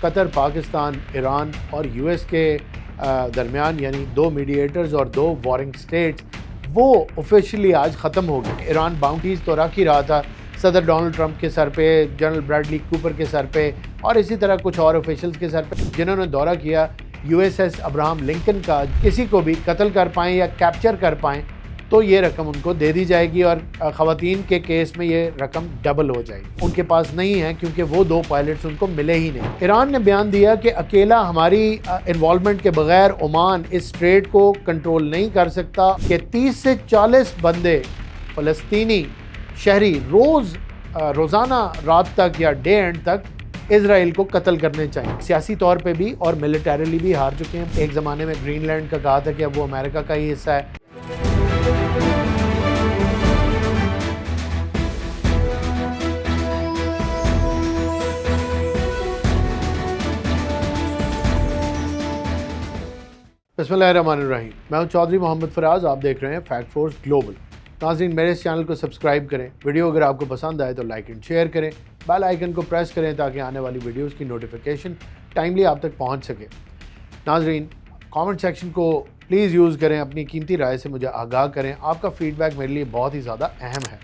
قطر، پاکستان، ایران اور U S کے درمیان یعنی 2 میڈیٹرز اور 2 وارنگ سٹیٹس وہ آفیشلی آج ختم ہو گئے۔ ایران باؤنٹیز تو رکھ ہی رہا تھا صدر ڈونلڈ ٹرمپ کے سر پہ، جنرل براڈلی کوپر کے سر پہ اور اسی طرح کچھ اور آفیشلز کے سر پہ، جنہوں نے دورہ کیا U S S Abraham Lincoln کا۔ کسی کو بھی قتل کر پائیں یا کیپچر کر پائیں تو یہ رقم ان کو دے دی جائے گی، اور خواتین کے کیس میں یہ رقم ڈبل ہو جائے گی۔ ان کے پاس نہیں ہے کیونکہ وہ 2 پائلٹس ان کو ملے ہی نہیں۔ ایران نے بیان دیا کہ اکیلا ہماری انوالومنٹ کے بغیر عمان اس اسٹریٹ کو کنٹرول نہیں کر سکتا، کہ 30 سے 40 بندے فلسطینی شہری روزانہ رات تک یا ڈے اینڈ تک اسرائیل کو قتل کرنے چاہیے۔ سیاسی طور پہ بھی اور ملیٹریلی بھی ہار چکے ہیں۔ ایک زمانے میں گرین لینڈ کا کہا تھا کہ اب وہ امریکہ کا ہی حصہ ہے۔ بسم اللہ الرحمن الرحیم، میں ہوں چودھری محمد فراز، آپ دیکھ رہے ہیں فیکٹ فورس گلوبل۔ ناظرین، میرے اس چینل کو سبسکرائب کریں، ویڈیو اگر آپ کو پسند آئے تو لائک اینڈ شیئر کریں، بیل آئیکن کو پریس کریں تاکہ آنے والی ویڈیوز کی نوٹیفیکیشن ٹائملی آپ تک پہنچ سکے۔ ناظرین، کامنٹ سیکشن کو پلیز یوز کریں، اپنی قیمتی رائے سے مجھے آگاہ کریں، آپ کا فیڈ بیک میرے لیے بہت ہی زیادہ اہم ہے۔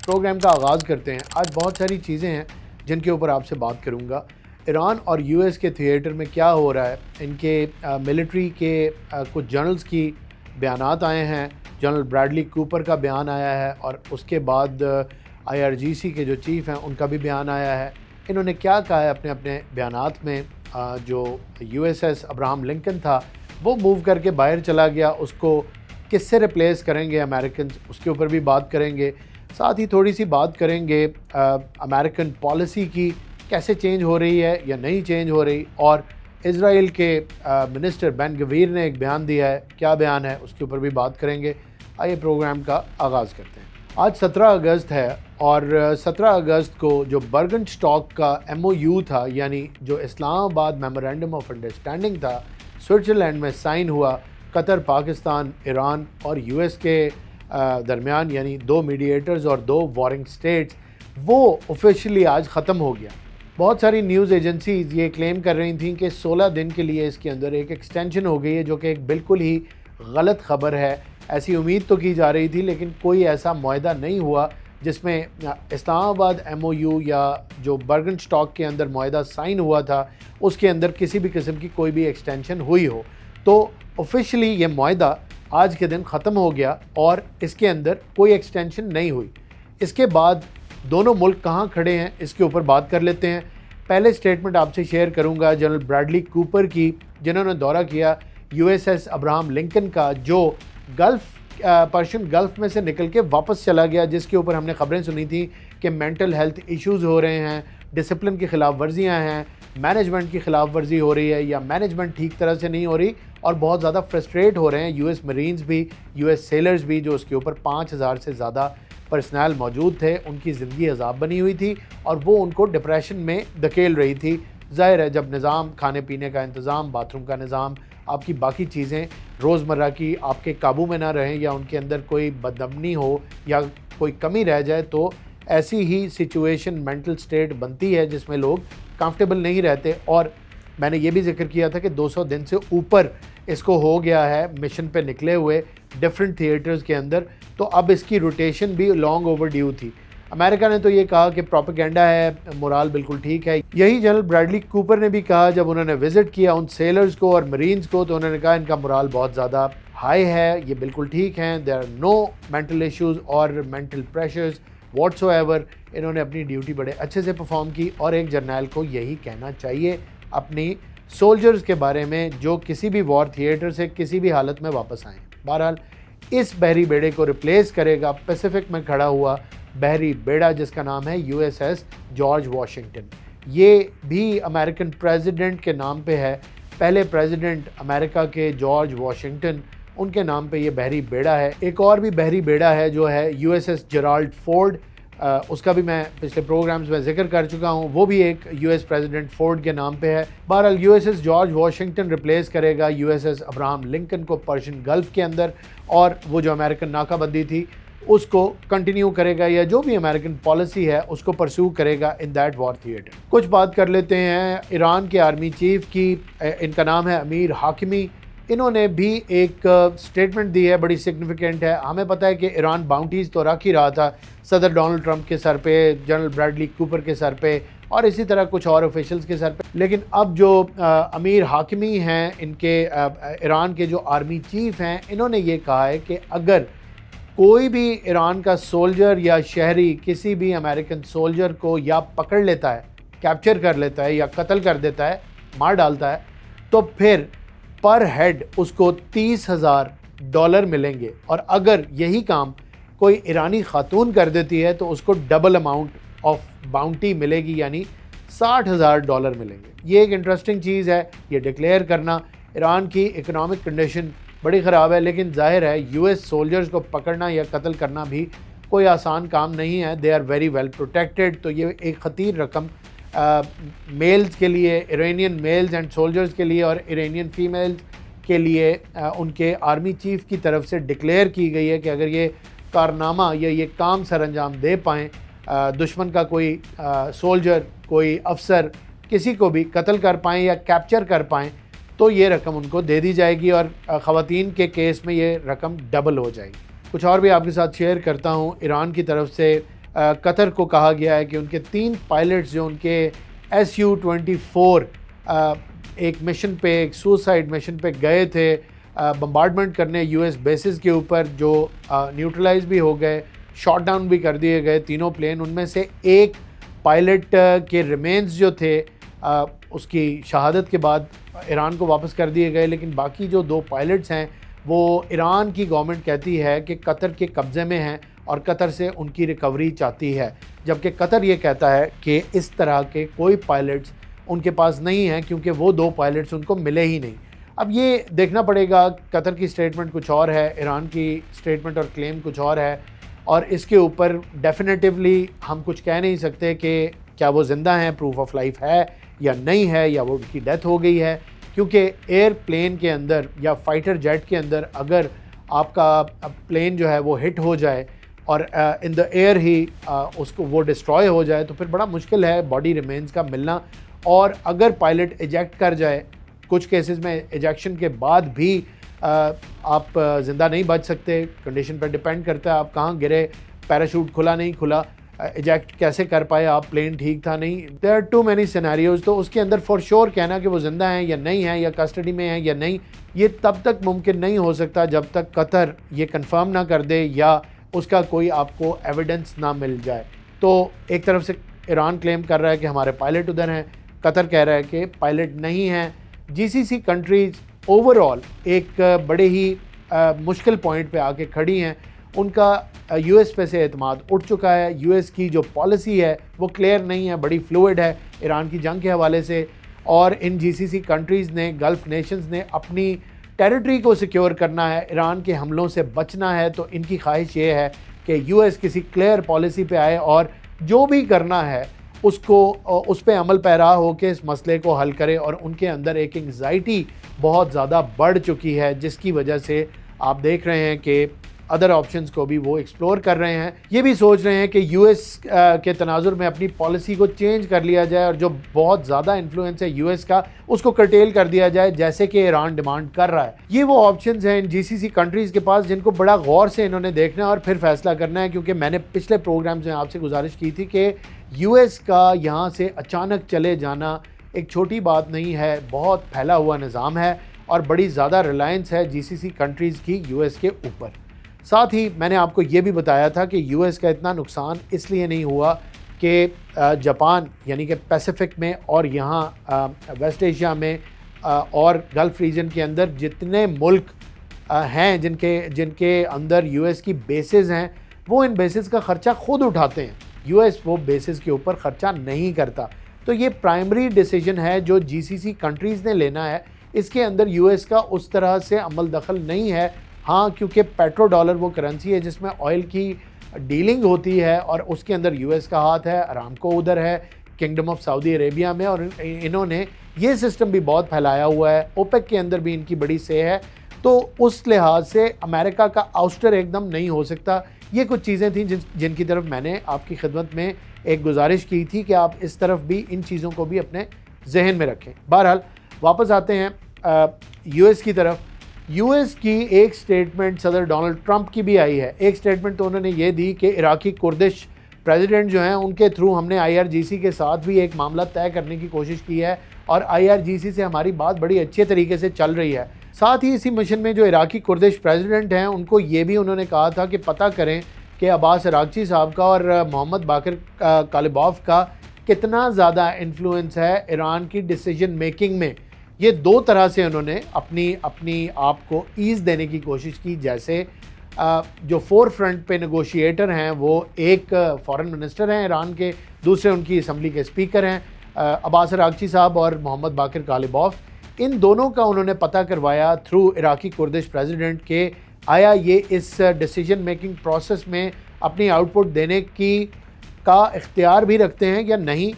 پروگرام کا آغاز کرتے ہیں۔ آج بہت ساری چیزیں ہیں جن کے اوپر آپ سے بات کروں گا۔ ایران اور یو ایس کے تھیٹر میں کیا ہو رہا ہے، ان کے ملٹری کے کچھ جنرلز کی بیانات آئے ہیں، جنرل براڈلی کوپر کا بیان آیا ہے، اور اس کے بعد IRGC کے جو چیف ہیں ان کا بھی بیان آیا ہے۔ انہوں نے کیا کہا ہے اپنے بیانات میں؟ جو U S S Abraham Lincoln تھا وہ موو کر کے باہر چلا گیا، اس کو کس سے ریپلیس کریں گے امریکنز، اس کے اوپر بھی بات کریں گے۔ ساتھ ہی تھوڑی سی بات کریں گے امریکن پالیسی کی، کیسے چینج ہو رہی ہے یا نہیں چینج ہو رہی، اور اسرائیل کے منسٹر بن گویر نے ایک بیان دیا ہے، کیا بیان ہے اس کے اوپر بھی بات کریں گے۔ آئیے پروگرام کا آغاز کرتے ہیں۔ آج 17 اگست ہے، اور 17 اگست کو جو برگن اسٹاک کا MOU تھا، یعنی جو اسلام آباد میمورینڈم آف انڈرسٹینڈنگ تھا، سوئٹزرلینڈ میں سائن ہوا قطر، پاکستان، ایران اور یو ایس کے درمیان یعنی 2 میڈیٹرز اور 2 وارنگ سٹیٹس، وہ آفیشلی آج ختم ہو گیا۔ بہت ساری نیوز ایجنسیز یہ کلیم کر رہی تھیں کہ 16 دن کے لیے اس کے اندر ایک ایکسٹینشن ہو گئی ہے، جو کہ ایک بالکل ہی غلط خبر ہے۔ ایسی امید تو کی جا رہی تھی، لیکن کوئی ایسا معاہدہ نہیں ہوا جس میں اسلام آباد MOU یا جو برگن اسٹاک کے اندر معاہدہ سائن ہوا تھا اس کے اندر کسی بھی قسم کی کوئی بھی ایکسٹینشن ہوئی ہو۔ تو آفیشلی یہ معاہدہ آج کے دن ختم ہو گیا اور اس کے اندر کوئی ایکسٹینشن نہیں ہوئی۔ اس کے بعد دونوں ملک کہاں کھڑے ہیں اس کے اوپر بات کر لیتے ہیں۔ پہلے سٹیٹمنٹ آپ سے شیئر کروں گا جنرل براڈلی کوپر کی، جنہوں نے دورہ کیا U S S Abraham Lincoln کا، جو پرشین گلف میں سے نکل کے واپس چلا گیا، جس کے اوپر ہم نے خبریں سنی تھیں کہ مینٹل ہیلتھ ایشوز ہو رہے ہیں، ڈسپلن کی خلاف ورزیاں ہیں، مینجمنٹ کی خلاف ورزی ہو رہی ہے یا مینجمنٹ ٹھیک طرح سے نہیں ہو رہی، اور بہت زیادہ فرسٹریٹ ہو رہے ہیں یو ایس مرینز بھی، یو ایس سیلرز بھی، جو اس کے اوپر 5000 سے زیادہ پرسنل موجود تھے۔ ان کی زندگی عذاب بنی ہوئی تھی اور وہ ان کو ڈپریشن میں دھکیل رہی تھی۔ ظاہر ہے جب نظام، کھانے پینے کا انتظام، باتھ روم کا نظام، آپ کی باقی چیزیں روزمرہ کی آپ کے قابو میں نہ رہیں یا ان کے اندر کوئی بدامنی ہو یا کوئی کمی رہ جائے، تو ایسی ہی سچویشن مینٹل سٹیٹ بنتی ہے جس میں لوگ کمفرٹیبل نہیں رہتے۔ اور میں نے یہ بھی ذکر کیا تھا کہ 200 دن سے اوپر اس کو ہو گیا ہے مشن پہ نکلے ہوئے ڈفرینٹ تھیٹرز کے اندر، تو اب اس کی روٹیشن بھی لانگ اوور ڈیو تھی۔ امریکہ نے تو یہ کہا کہ پروپیگنڈا ہے، مورال بالکل ٹھیک ہے۔ یہی جنرل براڈلی کوپر نے بھی کہا جب انہوں نے وزٹ کیا ان سیلرز کو اور مرینز کو، تو انہوں نے کہا ان کا مورال بہت زیادہ ہائی ہے، یہ بالکل ٹھیک ہیں، there are no mental issues اور مینٹل پریشرز واٹس ایور۔ انہوں نے اپنی ڈیوٹی بڑے اچھے سے پرفارم کی، اور ایک جرنیل کو یہی کہنا چاہیے اپنی سولجرز کے بارے میں جو کسی بھی وار تھیٹر سے کسی بھی حالت میں واپس آئیں۔ بہرحال اس بحری بیڑے کو ریپلیس کرے گا پیسیفک میں کھڑا ہوا بحری بیڑا جس کا نام ہے USS جارج واشنگٹن۔ یہ بھی امریکن پریزیڈنٹ کے نام پہ ہے، پہلے پریزیڈنٹ امریکہ کے جارج واشنگٹن، ان کے نام پہ یہ بحری بیڑا ہے۔ ایک اور بھی بحری بیڑا ہے جو ہے USS جیرالڈ فورڈ، اس کا بھی میں پچھلے پروگرامز میں ذکر کر چکا ہوں، وہ بھی ایک US پریزیڈنٹ فورڈ کے نام پہ ہے۔ بہرحال USS جارج واشنگٹن ریپلیس کرے گا USS ابراہم لنکن کو پرشین گلف کے اندر، اور وہ جو امریکن ناکہ بندی تھی اس کو کنٹینیو کرے گا یا جو بھی امریکن پالیسی ہے اس کو پرسو کرے گا ان دیٹ وار تھیٹر۔ کچھ بات کر لیتے ہیں ایران کے آرمی چیف کی، ان کا نام ہے امیر حاکمی۔ انہوں نے بھی ایک سٹیٹمنٹ دی ہے، بڑی سگنیفیکنٹ ہے۔ ہمیں پتہ ہے کہ ایران باؤنٹیز تو رکھ ہی رہا تھا صدر ڈونلڈ ٹرمپ کے سر پہ، جنرل براڈلی کوپر کے سر پہ اور اسی طرح کچھ اور آفیشلز کے سر پہ، لیکن اب جو امیر حاکمی ہیں، ان کے ایران کے جو آرمی چیف ہیں، انہوں نے یہ کہا ہے کہ اگر کوئی بھی ایران کا سولجر یا شہری کسی بھی امریکن سولجر کو یا پکڑ لیتا ہے، کیپچر کر لیتا ہے یا قتل کر دیتا ہے، مار ڈالتا ہے، تو پھر پر ہیڈ اس کو $30,000 ملیں گے، اور اگر یہی کام کوئی ایرانی خاتون کر دیتی ہے تو اس کو ڈبل اماؤنٹ آف باؤنٹی ملے گی، یعنی $60,000 ملیں گے۔ یہ ایک انٹرسٹنگ چیز ہے، یہ ڈکلیئر کرنا۔ ایران کی اکنامک کنڈیشن بڑی خراب ہے، لیکن ظاہر ہے یو ایس سولجرز کو پکڑنا یا قتل کرنا بھی کوئی آسان کام نہیں ہے۔ They are very well protected, تو یہ ایک خطیر رقم میلز کے لیے، ایرانین میلز اینڈ سولجرز کے لیے اور ایرانین فیمیلز کے لیے ان کے آرمی چیف کی طرف سے ڈکلیئر کی گئی ہے کہ اگر یہ کارنامہ یا یہ کام سر انجام دے پائیں، دشمن کا کوئی سولجر، کوئی افسر، کسی کو بھی قتل کر پائیں یا کیپچر کر پائیں، تو یہ رقم ان کو دے دی جائے گی، اور خواتین کے کیس میں یہ رقم ڈبل ہو جائے گی۔ کچھ اور بھی آپ کے ساتھ شیئر کرتا ہوں۔ ایران کی طرف سے قطر کو کہا گیا ہے کہ ان کے 3 پائلٹس جو ان کے SU-24 ایک مشن پہ، ایک سوسائڈ مشن پہ گئے تھے بمبارڈمنٹ کرنے یو ایس بیسز کے اوپر، جو نیوٹرلائز بھی ہو گئے، شاٹ ڈاؤن بھی کر دیے گئے تینوں پلین۔ ان میں سے ایک پائلٹ کے ریمینز جو تھے اس کی شہادت کے بعد ایران کو واپس کر دیے گئے، لیکن باقی جو 2 پائلٹس ہیں وہ ایران کی گورنمنٹ کہتی ہے کہ قطر کے قبضے میں ہیں اور قطر سے ان کی ریکوری چاہتی ہے، جبکہ قطر یہ کہتا ہے کہ اس طرح کے کوئی پائلٹس ان کے پاس نہیں ہیں کیونکہ وہ 2 پائلٹس ان کو ملے ہی نہیں۔ اب یہ دیکھنا پڑے گا، قطر کی سٹیٹمنٹ کچھ اور ہے، ایران کی سٹیٹمنٹ اور کلیم کچھ اور ہے، اور اس کے اوپر ڈیفینیٹیولی ہم کچھ کہہ نہیں سکتے کہ کیا وہ زندہ ہیں، پروف آف لائف ہے یا نہیں ہے، یا وہ ان کی ڈیتھ ہو گئی ہے، کیونکہ ایئر پلین کے اندر یا فائٹر جیٹ کے اندر اگر آپ کا پلین جو ہے وہ ہٹ ہو جائے اور ان دا ایئر ہی اس کو وہ ڈسٹروائے ہو جائے تو پھر بڑا مشکل ہے باڈی ریمینز کا ملنا، اور اگر پائلٹ ایجیکٹ کر جائے، کچھ کیسز میں ایجیکشن کے بعد بھی آپ زندہ نہیں بچ سکتے، کنڈیشن پر ڈیپینڈ کرتا ہے آپ کہاں گرے، پیراشوٹ کھلا نہیں کھلا، ایجیکٹ کیسے کر پائے آپ، پلین ٹھیک تھا نہیں، there are too many scenarios. تو اس کے اندر فار شور کہنا کہ وہ زندہ ہیں یا نہیں ہیں یا کسٹڈی میں ہیں یا نہیں، یہ تب تک ممکن نہیں ہو سکتا جب تک قطر یہ کنفرم نہ کر دے یا اس کا کوئی آپ کو ایویڈنس نہ مل جائے۔ تو ایک طرف سے ایران کلیم کر رہا ہے کہ ہمارے پائلٹ ادھر ہیں، قطر کہہ رہا ہے کہ پائلٹ نہیں ہیں۔ جی سی سی کنٹریز اوور آل ایک بڑے ہی مشکل پوائنٹ پہ آ کے کھڑی ہیں، ان کا یو ایس پہ سے اعتماد اٹھ چکا ہے، یو ایس کی جو پالیسی ہے وہ کلیئر نہیں ہے، بڑی فلوئڈ ہے ایران کی جنگ کے حوالے سے، اور ان جی سی سی کنٹریز نے، گلف نیشنز نے اپنی ٹیریٹری کو سیکیور کرنا ہے، ایران کے حملوں سے بچنا ہے، تو ان کی خواہش یہ ہے کہ یو ایس کسی کلیئر پالیسی پہ آئے اور جو بھی کرنا ہے اس پہ عمل پیرا ہو کے اس مسئلے کو حل کرے، اور ان کے اندر ایک انگزائٹی بہت زیادہ بڑھ چکی ہے جس کی وجہ سے آپ دیکھ رہے ہیں کہ ادر آپشنز کو بھی وہ ایکسپلور کر رہے ہیں، یہ بھی سوچ رہے ہیں کہ یو ایس کے تناظر میں اپنی پالیسی کو چینج کر لیا جائے اور جو بہت زیادہ انفلوئنس ہے یو ایس کا اس کو کرٹیل کر دیا جائے جیسے کہ ایران ڈیمانڈ کر رہا ہے۔ یہ وہ آپشنز ہیں ان جی سی سی کنٹریز کے پاس جن کو بڑا غور سے انہوں نے دیکھنا ہے اور پھر فیصلہ کرنا ہے، کیونکہ میں نے پچھلے پروگرامز میں آپ سے گزارش کی تھی کہ یو ایس کا یہاں سے اچانک چلے جانا ایک چھوٹی بات نہیں ہے، بہت پھیلا ہوا نظام ہے اور بڑی زیادہ ریلائنس ہے جی سی سی کنٹریز کی یو ایس کے اوپر۔ ساتھ ہی میں نے آپ کو یہ بھی بتایا تھا کہ یو ایس کا اتنا نقصان اس لیے نہیں ہوا کہ جاپان یعنی کہ پیسیفک میں اور یہاں ویسٹ ایشیا میں اور گلف ریجن کے اندر جتنے ملک ہیں جن کے اندر یو ایس کی بیسز ہیں، وہ ان بیسز کا خرچہ خود اٹھاتے ہیں، یو ایس وہ بیسز کے اوپر خرچہ نہیں کرتا۔ تو یہ پرائمری ڈیسیجن ہے جو جی سی سی کنٹریز نے لینا ہے، اس کے اندر یو ایس کا اس طرح سے عمل دخل نہیں ہے۔ ہاں، کیونکہ پیٹرو ڈالر وہ کرنسی ہے جس میں آئل کی ڈیلنگ ہوتی ہے اور اس کے اندر یو ایس کا ہاتھ ہے، ارامکو ادھر ہے کنگڈم آف سعودی عربیہ میں، اور انہوں نے یہ سسٹم بھی بہت پھیلایا ہوا ہے، اوپیک کے اندر بھی ان کی بڑی سے ہے، تو اس لحاظ سے امریکہ کا آؤسٹر ایک دم نہیں ہو سکتا. یہ کچھ چیزیں تھیں جن کی طرف میں نے آپ کی خدمت میں ایک گزارش کی تھی کہ آپ اس طرف بھی ان چیزوں کو بھی اپنے ذہن میں رکھیں. بہرحال واپس آتے ہیں یو ایس کی طرف. یو ایس کی ایک سٹیٹمنٹ صدر ڈونلڈ ٹرمپ کی بھی آئی ہے. ایک سٹیٹمنٹ تو انہوں نے یہ دی کہ عراقی کردش پریزیڈنٹ جو ہیں ان کے تھرو ہم نے IRGC کے ساتھ بھی ایک معاملہ طے کرنے کی کوشش کی ہے اور IRGC سے ہماری بات بڑی اچھے طریقے سے چل رہی ہے. ساتھ ہی اسی مشن میں جو عراقی کردش پریزیڈنٹ ہیں ان کو یہ بھی انہوں نے کہا تھا کہ پتہ کریں کہ عباس عراقچی صاحب کا اور محمد باقر کالباف کا کتنا زیادہ انفلوئنس ہے ایران کی ڈیسیجن میکنگ میں. یہ دو طرح سے انہوں نے اپنی آپ کو ایز دینے کی کوشش کی. جیسے جو فور فرنٹ پہ نیگوشیٹر ہیں وہ ایک فارن منسٹر ہیں ایران کے, دوسرے ان کی اسمبلی کے اسپیکر ہیں عباس عراقچی صاحب اور محمد باقر کالباف. ان دونوں کا انہوں نے پتہ کروایا تھرو عراقی کردش پریزیڈنٹ کہ آیا یہ اس ڈیسیجن میکنگ پروسیس میں اپنی آؤٹ پٹ دینے کا اختیار بھی رکھتے ہیں یا نہیں,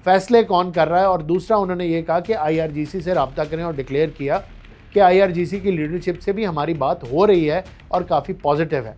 فیصلے کون کر رہا ہے. اور دوسرا انہوں نے یہ کہا کہ IRGC سے رابطہ کریں اور ڈکلیئر کیا کہ IRGC کی لیڈرشپ سے بھی ہماری بات ہو رہی ہے اور کافی پازیٹیو ہے.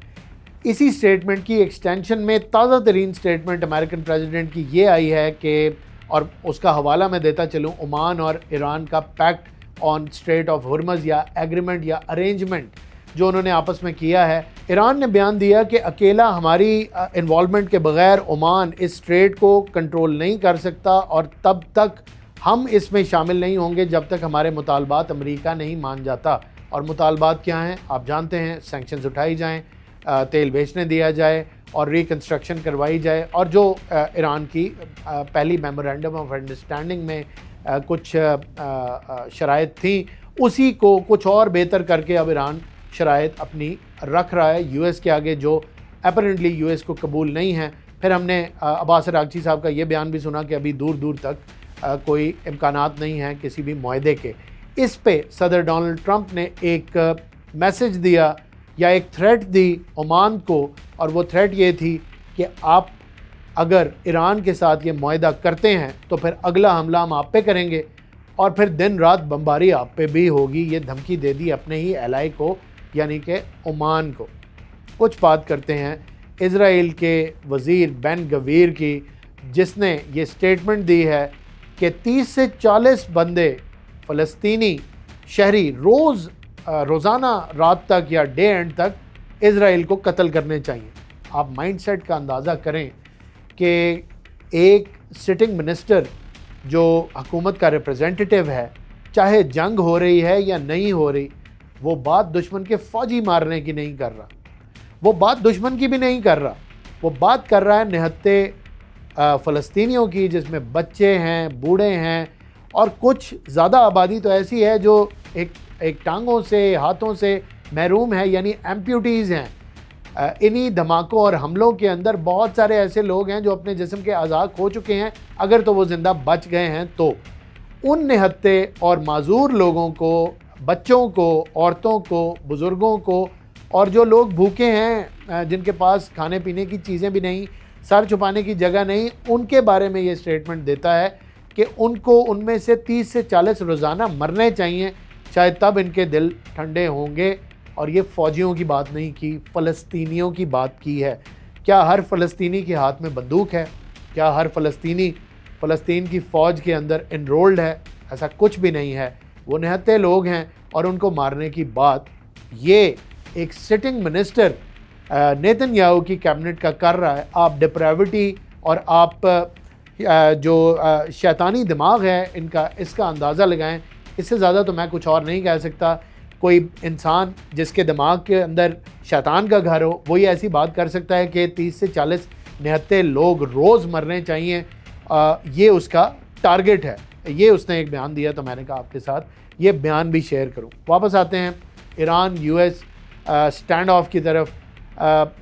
اسی سٹیٹمنٹ کی ایکسٹینشن میں تازہ ترین سٹیٹمنٹ امریکن پریزیڈنٹ کی یہ آئی ہے کہ, اور اس کا حوالہ میں دیتا چلوں, عمان اور ایران کا pact on strait of Hormuz یا ایگریمنٹ یا ارینجمنٹ جو انہوں نے آپس میں کیا ہے. ایران نے بیان دیا کہ اکیلا ہماری انوالومنٹ کے بغیر عمان اس اسٹریٹ کو کنٹرول نہیں کر سکتا اور تب تک ہم اس میں شامل نہیں ہوں گے جب تک ہمارے مطالبات امریکہ نہیں مان جاتا. اور مطالبات کیا ہیں آپ جانتے ہیں, سینکشنز اٹھائی جائیں, تیل بیچنے دیا جائے اور ریکنسٹرکشن کروائی جائے, اور جو ایران کی پہلی میمورینڈم آف انڈرسٹینڈنگ میں کچھ شرائط تھیں اسی کو کچھ اور بہتر کر کے اب ایران شرائط اپنی رکھ رہا ہے یو ایس کے آگے, جو اپیرنٹلی یو ایس کو قبول نہیں ہیں. پھر ہم نے عباس عراقچی صاحب کا یہ بیان بھی سنا کہ ابھی دور دور تک کوئی امکانات نہیں ہیں کسی بھی معاہدے کے. اس پہ صدر ڈونلڈ ٹرمپ نے ایک میسج دیا یا ایک تھریٹ دی عمان کو, اور وہ تھریٹ یہ تھی کہ آپ اگر ایران کے ساتھ یہ معاہدہ کرتے ہیں تو پھر اگلا حملہ ہم آپ پہ کریں گے اور پھر دن رات بمباری آپ پہ بھی ہوگی. یہ دھمکی دے دی اپنے ہی ایلائی کو یعنی کہ عمان کو. کچھ بات کرتے ہیں اسرائیل کے وزیر بن گویر کی, جس نے یہ سٹیٹمنٹ دی ہے کہ 30 سے 40 بندے فلسطینی شہری روزانہ رات تک یا ڈے اینڈ تک اسرائیل کو قتل کرنے چاہیے. آپ مائنڈ سیٹ کا اندازہ کریں کہ ایک سٹنگ منسٹر جو حکومت کا ریپرزینٹیٹیو ہے, چاہے جنگ ہو رہی ہے یا نہیں ہو رہی, وہ بات دشمن کے فوجی مارنے کی نہیں کر رہا, وہ بات دشمن کی بھی نہیں کر رہا, وہ بات کر رہا ہے نہتے فلسطینیوں کی جس میں بچے ہیں, بوڑھے ہیں, اور کچھ زیادہ آبادی تو ایسی ہے جو ایک ٹانگوں سے ہاتھوں سے محروم ہے, یعنی ایمپیوٹیز ہیں. انہی دھماکوں اور حملوں کے اندر بہت سارے ایسے لوگ ہیں جو اپنے جسم کے اعضاء کھو چکے ہیں, اگر تو وہ زندہ بچ گئے ہیں تو. ان نہتے اور معذور لوگوں کو, بچوں کو, عورتوں کو, بزرگوں کو, اور جو لوگ بھوکے ہیں جن کے پاس کھانے پینے کی چیزیں بھی نہیں, سر چھپانے کی جگہ نہیں, ان کے بارے میں یہ سٹیٹمنٹ دیتا ہے کہ ان میں سے 30 سے 40 روزانہ مرنے چاہیے, شاید تب ان کے دل ٹھنڈے ہوں گے. اور یہ فوجیوں کی بات نہیں کی, فلسطینیوں کی بات کی ہے. کیا ہر فلسطینی کے ہاتھ میں بندوق ہے؟ کیا ہر فلسطینی فلسطین کی فوج کے اندر انرولڈ ہے؟ ایسا کچھ بھی نہیں ہے. وہ نہتے لوگ ہیں اور ان کو مارنے کی بات یہ ایک سٹنگ منسٹر نیتن یاہو کی کیبنٹ کا کر رہا ہے. آپ ڈپریوٹی اور آپ جو شیطانی دماغ ہے ان کا, اس کا اندازہ لگائیں. اس سے زیادہ تو میں کچھ اور نہیں کہہ سکتا. کوئی انسان جس کے دماغ کے اندر شیطان کا گھر ہو وہی ایسی بات کر سکتا ہے کہ 30 سے 40 نہتے لوگ روز مرنے چاہیے, یہ اس کا ٹارگٹ ہے. یہ اس نے ایک بیان دیا تو میں نے کہا آپ کے ساتھ یہ بیان بھی شیئر کروں. واپس آتے ہیں Iran U S stand of کی طرف.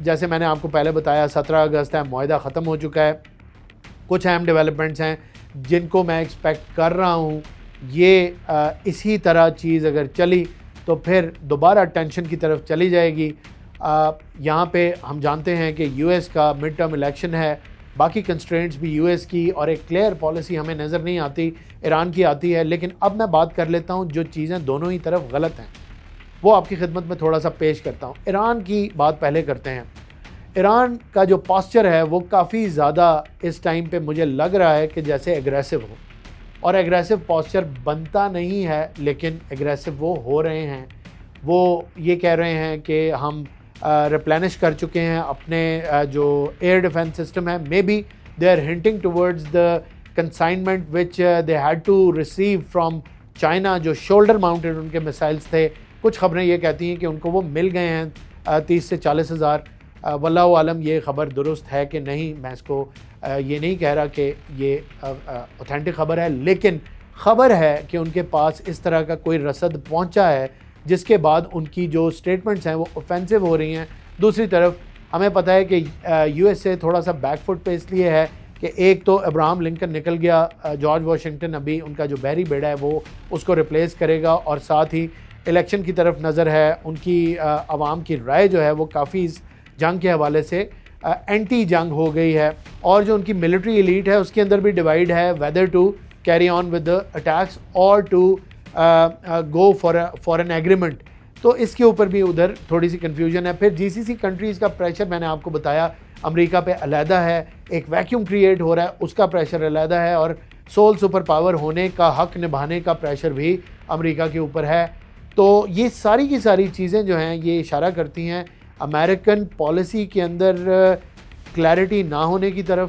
جیسے میں نے آپ کو پہلے بتایا 17 اگست ہے, معاہدہ ختم ہو چکا ہے. کچھ اہم ڈیولپمنٹس ہیں جن کو میں ایکسپیکٹ کر رہا ہوں. یہ اسی طرح چیز اگر چلی تو پھر دوبارہ ٹینشن کی طرف چلی جائے گی. یہاں پہ ہم جانتے ہیں کہ یو ایس کا مڈ ٹرم الیکشن ہے, باقی کنسٹرینٹس بھی یو ایس کی, اور ایک کلیئر پالیسی ہمیں نظر نہیں آتی, ایران کی آتی ہے. لیکن اب میں بات کر لیتا ہوں جو چیزیں دونوں ہی طرف غلط ہیں. وہ آپ کی خدمت میں تھوڑا سا پیش کرتا ہوں۔ ایران کی بات پہلے کرتے ہیں۔ ایران کا جو پاسچر ہے وہ کافی زیادہ اس ٹائم پہ مجھے لگ رہا ہے کہ جیسے ایگریسو ہو، اور ایگریسو پاسچر بنتا نہیں ہے، لیکن ایگریسو وہ ہو رہے ہیں۔ وہ یہ کہہ رہے ہیں کہ ہم ریپلینش کر چکے ہیں اپنے جو ایئر ڈیفنس سسٹم ہے، may be they are hunting towards the consignment which they had to receive from China, جو شولڈر ماؤنٹڈ ان کے میسائلز تھے۔ کچھ خبریں یہ کہتی ہیں کہ ان کو وہ مل گئے ہیں 30 سے 40 ہزار۔ واللہ عالم یہ خبر درست ہے کہ نہیں، میں اس کو یہ نہیں کہہ رہا کہ یہ اوتھینٹک خبر ہے، لیکن خبر ہے کہ ان کے پاس اس طرح کا کوئی رسد پہنچا ہے، جس کے بعد ان کی جو سٹیٹمنٹس ہیں وہ اوفینسو ہو رہی ہیں۔ دوسری طرف ہمیں پتہ ہے کہ یو ایس اے تھوڑا سا بیک فٹ پہ اس لیے ہے کہ ایک تو ابراہم لنکن نکل گیا، جارج واشنگٹن ابھی ان کا جو بحری بیڑا ہے وہ اس کو ریپلیس کرے گا، اور ساتھ ہی الیکشن کی طرف نظر ہے۔ ان کی عوام کی رائے جو ہے وہ کافی اس جنگ کے حوالے سے اینٹی جنگ ہو گئی ہے، اور جو ان کی ملٹری ایلیٹ ہے اس کے اندر بھی ڈیوائیڈ ہے whether to carry on with the attacks اور to go for an agreement. تو اس کے اوپر بھی ادھر تھوڑی سی کنفیوژن ہے۔ پھر جی سی سی کنٹریز کا پریشر میں نے آپ کو بتایا امریکہ پہ علیحدہ ہے، ایک ویکیوم کریٹ ہو رہا ہے، اس کا پریشر علیحدہ ہے، اور سول سپر پاور ہونے کا حق نبھانے کا پریشر بھی امریکہ کے اوپر ہے۔ تو یہ ساری کی ساری چیزیں جو ہیں یہ اشارہ کرتی ہیں امریکن پالیسی کے اندر کلیئرٹی نہ ہونے کی طرف،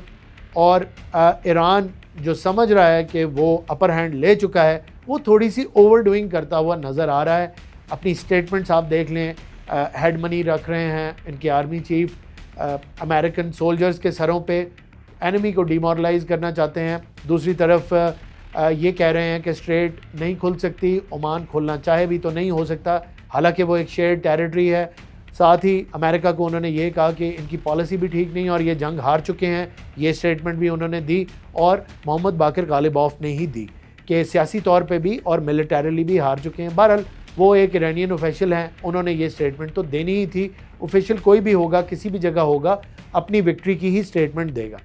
اور ایران جو سمجھ رہا ہے کہ وہ اپر ہینڈ لے چکا ہے، وہ تھوڑی سی اوور ڈوئنگ کرتا ہوا نظر آ رہا ہے۔ اپنی سٹیٹمنٹس آپ دیکھ لیں، ہیڈ منی رکھ رہے ہیں ان کے آرمی چیف امریکن سولجرز کے سروں پہ، اینمی کو ڈیمورلائز کرنا چاہتے ہیں۔ دوسری طرف یہ کہہ رہے ہیں کہ اسٹریٹ نہیں کھل سکتی، عمان کھلنا چاہے بھی تو نہیں ہو سکتا، حالانکہ وہ ایک شیئرڈ ٹیریٹری ہے۔ ساتھ ہی امریکہ کو انہوں نے یہ کہا کہ ان کی پالیسی بھی ٹھیک نہیں اور یہ جنگ ہار چکے ہیں، یہ سٹیٹمنٹ بھی انہوں نے دی، اور محمد باقر غالباف نے ہی دی کہ سیاسی طور پہ بھی اور ملٹریلی بھی ہار چکے ہیں۔ بہرحال وہ ایک ایرانین آفیشل ہیں، انہوں نے یہ سٹیٹمنٹ تو دینی ہی تھی۔ آفیشل کوئی بھی ہوگا، کسی بھی جگہ ہوگا، اپنی وکٹری کی ہی سٹیٹمنٹ دے گا۔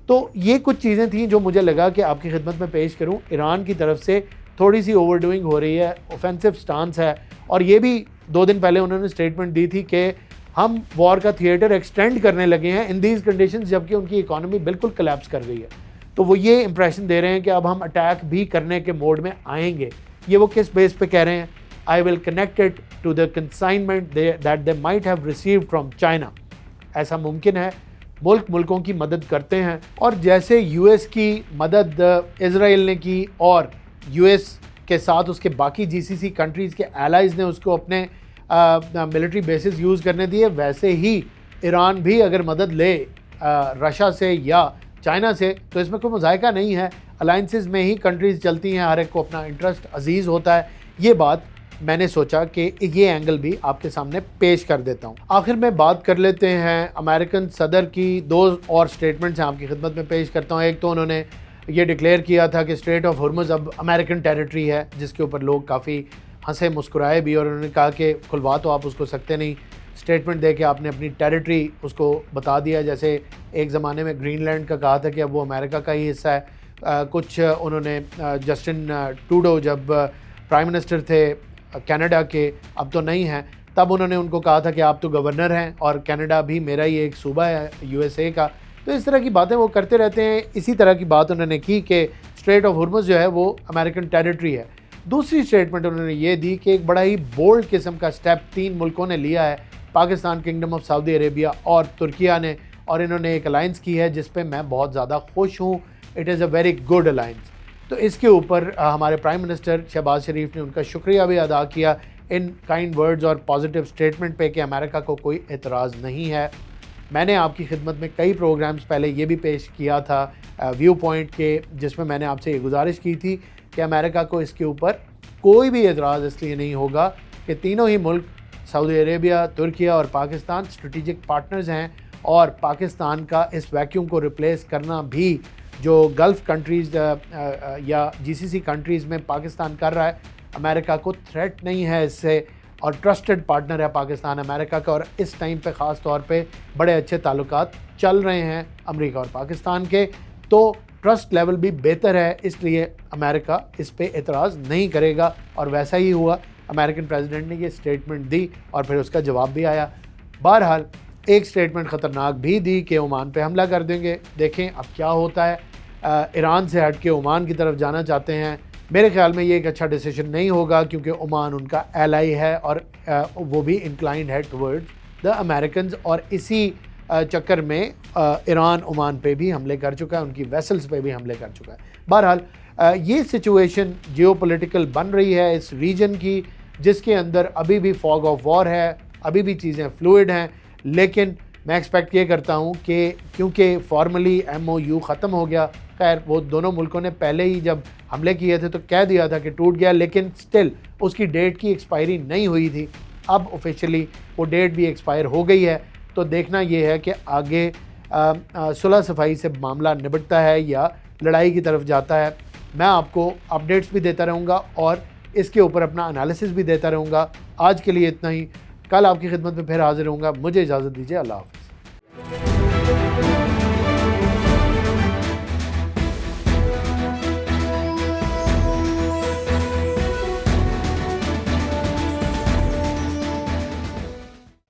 تو یہ کچھ چیزیں تھیں جو مجھے لگا کہ آپ کی خدمت میں پیش کروں۔ ایران کی طرف سے تھوڑی سی اوور ڈوئنگ ہو رہی ہے، اوفینسو سٹانس ہے، اور یہ بھی 2 دن پہلے انہوں نے سٹیٹمنٹ دی تھی کہ ہم وار کا تھیٹر ایکسٹینڈ کرنے لگے ہیں ان دیز کنڈیشنز، جبکہ ان کی اکانومی بالکل کلیپس کر گئی ہے۔ تو وہ یہ امپریشن دے رہے ہیں کہ اب ہم اٹیک بھی کرنے کے موڈ میں آئیں گے۔ یہ وہ کس بیس پہ کہہ رہے ہیں؟ I will connect it to the consignment that they might have received from China۔ ایسا ممکن ہے، ملکوں کی مدد کرتے ہیں، اور جیسے یو ایس کی مدد اسرائیل نے کی اور یو ایس کے ساتھ اس کے باقی جی سی سی کنٹریز کے الائز نے اس کو اپنے ملٹری بیسز یوز کرنے دیے، ویسے ہی ایران بھی اگر مدد لے رشیا سے یا چائنا سے تو اس میں کوئی مذائقہ نہیں ہے۔ الائنسز میں ہی کنٹریز چلتی ہیں، ہر ایک کو اپنا انٹرسٹ عزیز ہوتا ہے۔ یہ بات میں نے سوچا کہ یہ اینگل بھی آپ کے سامنے پیش کر دیتا ہوں۔ آخر میں بات کر لیتے ہیں امریکن صدر کی 2 اور سٹیٹمنٹس ہیں آپ کی خدمت میں پیش کرتا ہوں۔ ایک تو انہوں نے یہ ڈکلیئر کیا تھا کہ اسٹریٹ آف ہرمز اب امریکن ٹیریٹری ہے، جس کے اوپر لوگ کافی ہنسے مسکرائے بھی، اور انہوں نے کہا کہ کھلوا تو آپ اس کو سکتے نہیں، سٹیٹمنٹ دے کے آپ نے اپنی ٹیریٹری اس کو بتا دیا، جیسے ایک زمانے میں گرین لینڈ کا کہا تھا کہ اب وہ امریکہ کا ہی حصہ ہے۔ کچھ انہوں نے جسٹن ٹروڈو جب پرائم منسٹر تھے کینیڈا کے، اب تو نہیں ہیں، تب انہوں نے ان کو کہا تھا کہ آپ تو گورنر ہیں اور کینیڈا بھی میرا ہی ایک صوبہ ہے یو ایس اے کا۔ تو اس طرح کی باتیں وہ کرتے رہتے ہیں۔ اسی طرح کی بات انہوں نے کی کہ اسٹریٹ آف ہرمز جو ہے وہ امریکن ٹیریٹری ہے۔ دوسری سٹیٹمنٹ انہوں نے یہ دی کہ ایک بڑا ہی بولڈ قسم کا سٹیپ 3 ملکوں نے لیا ہے، Pakistan, kingdom of Saudi Arabia اور ترکیہ نے، اور انہوں نے ایک الائنس کی ہے جس پہ میں بہت زیادہ خوش ہوں۔ It is a very good alliance. تو اس کے اوپر ہمارے پرائم منسٹر شہباز شریف نے ان کا شکریہ بھی ادا کیا ان کائنڈ ورڈز اور پازیٹیو سٹیٹمنٹ پہ کہ امریکہ کو کوئی اعتراض نہیں ہے۔ میں نے آپ کی خدمت میں کئی پروگرامز پہلے یہ بھی پیش کیا تھا ویو پوائنٹ کے، جس میں نے آپ سے یہ گزارش کی تھی کہ امریکہ کو اس کے اوپر کوئی بھی اعتراض اس لیے نہیں ہوگا کہ تینوں ہی ملک سعودی عربیہ، ترکیہ اور پاکستان اسٹریٹجک پارٹنرز ہیں، اور پاکستان کا اس ویکیوم کو ریپلیس کرنا بھی جو گلف کنٹریز یا جی سی سی کنٹریز میں پاکستان کر رہا ہے، امریکہ کو تھریٹ نہیں ہے اس سے، اور ٹرسٹڈ پارٹنر ہے پاکستان امریکہ کا، اور اس ٹائم پہ خاص طور پہ بڑے اچھے تعلقات چل رہے ہیں امریکہ اور پاکستان کے، تو ٹرسٹ لیول بھی بہتر ہے، اس لیے امریکہ اس پہ اعتراض نہیں کرے گا، اور ویسا ہی ہوا۔ امریکن پریزیڈنٹ نے یہ سٹیٹمنٹ دی اور پھر اس کا جواب بھی آیا. بہرحال ایک سٹیٹمنٹ خطرناک بھی دی کہ عمان پہ حملہ کر دیں گے. دیکھیں اب کیا ہوتا ہے. ایران سے ہٹ کے عمان کی طرف جانا چاہتے ہیں. میرے خیال میں یہ ایک اچھا ڈیسیجن نہیں ہوگا کیونکہ عمان ان کا ایلائی ہے اور وہ بھی انکلائنڈ ہے ٹورڈ دا امریکنز, اور اسی چکر میں ایران عمان پہ بھی حملے کر چکا ہے, ان کی ویسلز پہ بھی حملے کر چکا ہے. بہرحال یہ سچویشن جیو پولیٹیکل بن رہی ہے اس ریجن کی, جس کے اندر ابھی بھی فاگ آف وار ہے, ابھی بھی چیزیں فلوئڈ ہیں. لیکن میں ایکسپیکٹ یہ کرتا ہوں کہ کیونکہ فارملی MOU ختم ہو گیا, خیر وہ دونوں ملکوں نے پہلے ہی جب حملے کیے تھے تو کہہ دیا تھا کہ ٹوٹ گیا, لیکن سٹل اس کی ڈیٹ کی ایکسپائری نہیں ہوئی تھی. اب آفیشلی وہ ڈیٹ بھی ایکسپائر ہو گئی ہے. تو دیکھنا یہ ہے کہ آگے صلح صفائی سے معاملہ نبٹتا ہے یا لڑائی کی طرف جاتا ہے. میں آپ کو اپڈیٹس بھی دیتا رہوں گا اور اس کے اوپر اپنا انالیسس بھی دیتا رہوں گا. آج کے لیے اتنا ہی. کل آپ کی خدمت میں پھر حاضر ہوں گا. مجھے اجازت دیجیے. اللہ حافظ.